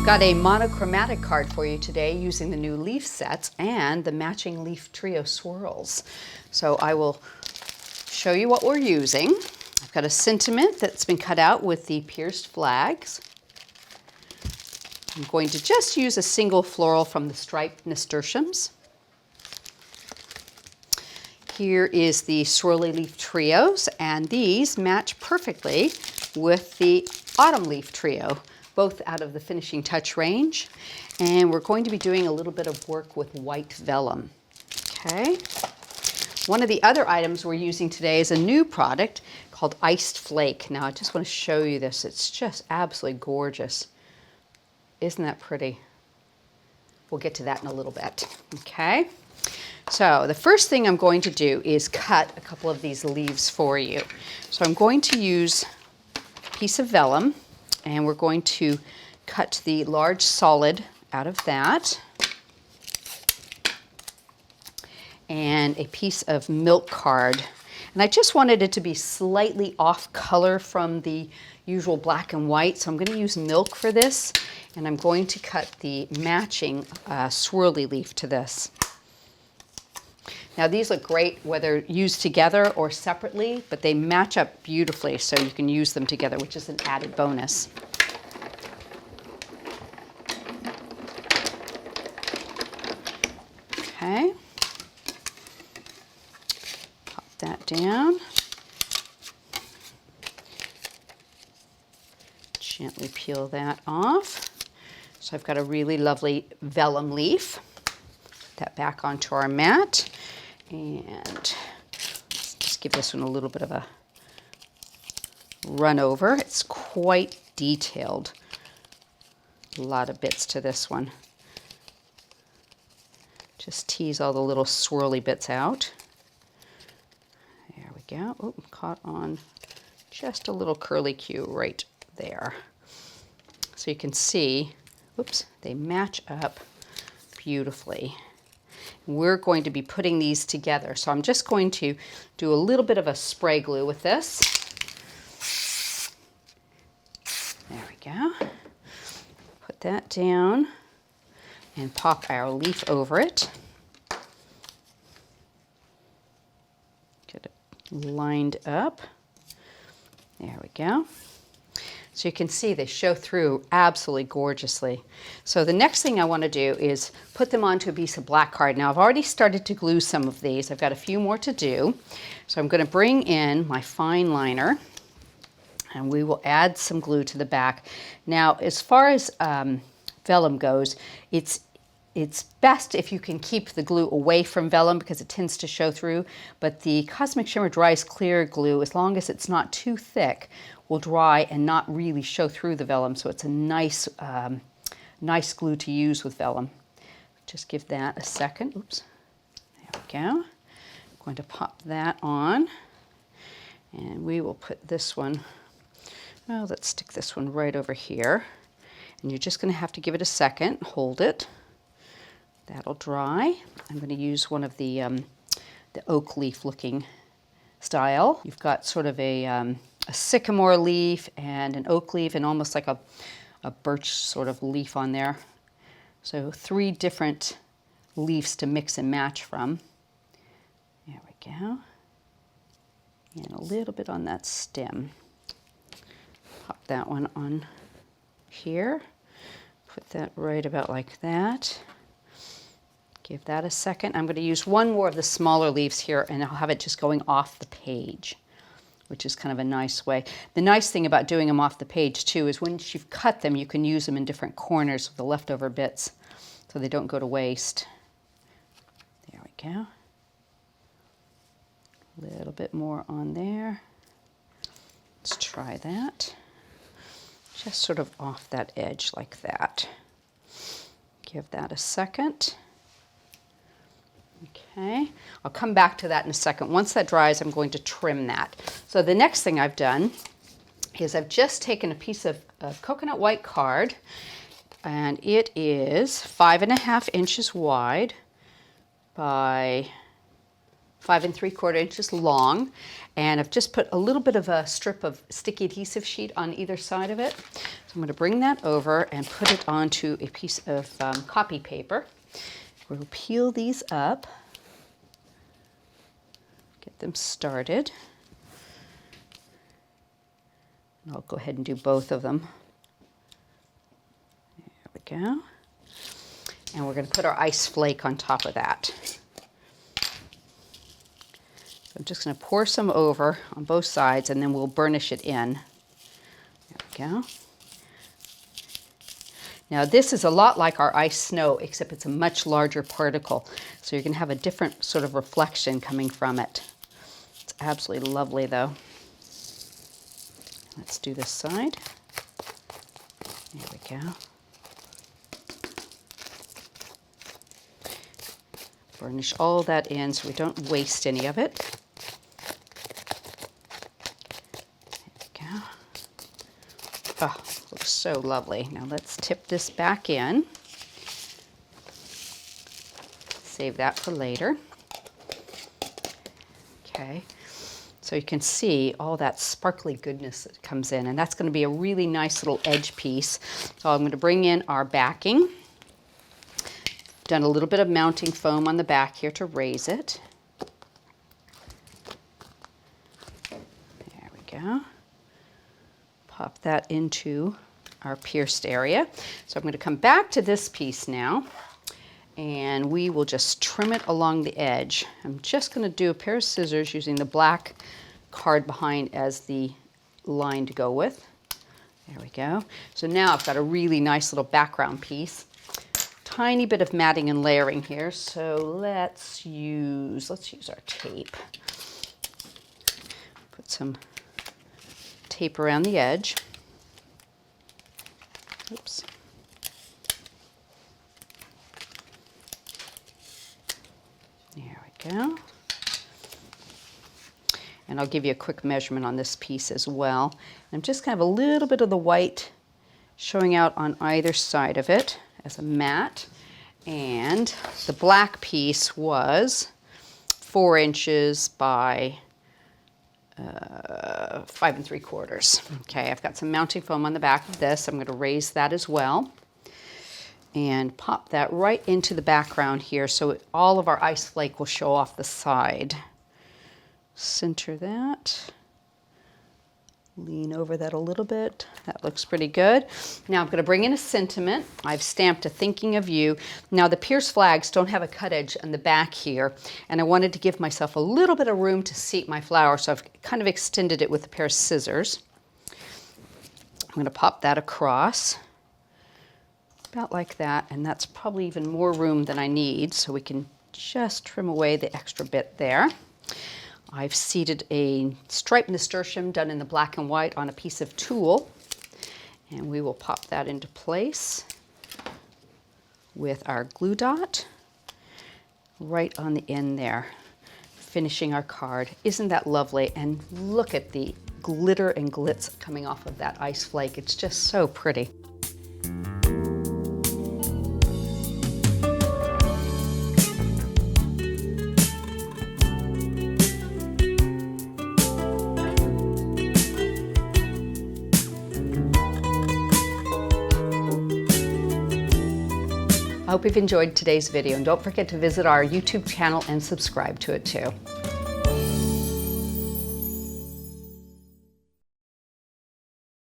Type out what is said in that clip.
Got a monochromatic card for you today using the new leaf sets and the matching leaf trio swirls. So I will show you what we're using. I've got a sentiment that's been cut out with the pierced flags. I'm going to just use a single floral from the striped nasturtiums. Here is the swirly leaf trios, and these match perfectly with the autumn leaf trio, both out of the finishing touch range. And we're going to be doing a little bit of work with white vellum. Okay. One of the other items we're using today is a new product called Iced Flake. Now I just want to show you this. It's just absolutely gorgeous. Isn't that pretty? We'll get to that in a little bit. Okay. So the first thing I'm going to do is cut a couple of these leaves for you. So I'm going to use a piece of vellum, and we're going to cut the large solid out of that, and a piece of milk card. And I just wanted it to be slightly off color from the usual black and white, so I'm going to use milk for this, and I'm going to cut the matching swirly leaf to this. Now these look great whether used together or separately, but they match up beautifully, so you can use them together, which is an added bonus. Okay. Pop that down. Gently peel that off. So I've got a really lovely vellum leaf. Put that back onto our mat. And just give this one a little bit of a run over. It's quite detailed. A lot of bits to this one. Just tease all the little swirly bits out. There we go. Oh, caught on just a little curly cue right there. So you can see, whoops, they match up beautifully. We're going to be putting these together. So I'm just going to do a little bit of a spray glue with this. There we go. Put that down and pop our leaf over it. Get it lined up. There we go. So you can see they show through absolutely gorgeously. So the next thing I want to do is put them onto a piece of black card. Now I've already started to glue some of these. I've got a few more to do. So I'm going to bring in my fine liner, and we will add some glue to the back. Now as far as vellum goes, it's best if you can keep the glue away from vellum because it tends to show through, but the Cosmic Shimmer Dries Clear glue, as long as it's not too thick, will dry and not really show through the vellum, so it's a nice, nice glue to use with vellum. Just give that a second. Oops. There we go. I'm going to pop that on, and we will put this one, well, let's stick this one right over here, and you're just going to have to give it a second, hold it. That'll dry. I'm going to use one of the oak leaf looking style. You've got sort of a sycamore leaf and an oak leaf and almost like a birch sort of leaf on there. So 3 different leaves to mix and match from. There we go. And a little bit on that stem. Pop that one on here. Put that right about like that. Give that a second. I'm going to use one more of the smaller leaves here, and I'll have it just going off the page, which is kind of a nice way. The nice thing about doing them off the page too is once you've cut them, you can use them in different corners of the leftover bits so they don't go to waste. There we go. A little bit more on there. Let's try that. Just sort of off that edge like that. Give that a second. Okay, I'll come back to that in a second. Once that dries, I'm going to trim that. So the next thing I've done is I've just taken a piece of coconut white card, and it is 5.5 inches wide by 5 3/4 inches long, and I've just put a little bit of a strip of sticky adhesive sheet on either side of it. So I'm going to bring that over and put it onto a piece of copy paper. We'll peel these up, get them started. And I'll go ahead and do both of them. There we go. And we're going to put our ice flake on top of that. So I'm just going to pour some over on both sides, and then we'll burnish it in. There we go. Now this is a lot like our ice snow, except it's a much larger particle. So you're going to have a different sort of reflection coming from it. It's absolutely lovely though. Let's do this side. There we go. Burnish all that in so we don't waste any of it. There we go. Oh, looks so lovely. Now let's tip this back in. Save that for later. Okay. So you can see all that sparkly goodness that comes in, and that's going to be a really nice little edge piece. So I'm going to bring in our backing. Done a little bit of mounting foam on the back here to raise it. There we go. Pop that into our pierced area. So I'm going to come back to this piece now, and we will just trim it along the edge. I'm just going to do a pair of scissors using the black card behind as the line to go with. There we go. So now I've got a really nice little background piece. Tiny bit of matting and layering here, so let's use our tape. Put some tape around the edge. Oops. There we go. And I'll give you a quick measurement on this piece as well. I'm just going to have a little bit of the white showing out on either side of it as a mat. And the black piece was 4 inches by 5 3/4. Okay, I've got some mounting foam on the back of this. I'm going to raise that as well. And pop that right into the background here so all of our ice flake will show off the side. Center that. Lean over that a little bit. That looks pretty good. Now I'm going to bring in a sentiment. I've stamped a thinking of you. Now the pierced flags don't have a cut edge on the back here, and I wanted to give myself a little bit of room to seat my flower, so I've kind of extended it with a pair of scissors. I'm going to pop that across. About like that, and that's probably even more room than I need, so we can just trim away the extra bit there. I've seated a striped nasturtium done in the black and white on a piece of tulle, and we will pop that into place with our glue dot right on the end there, finishing our card. Isn't that lovely? And look at the glitter and glitz coming off of that ice flake. It's just so pretty. I hope you've enjoyed today's video, and don't forget to visit our YouTube channel and subscribe to it too.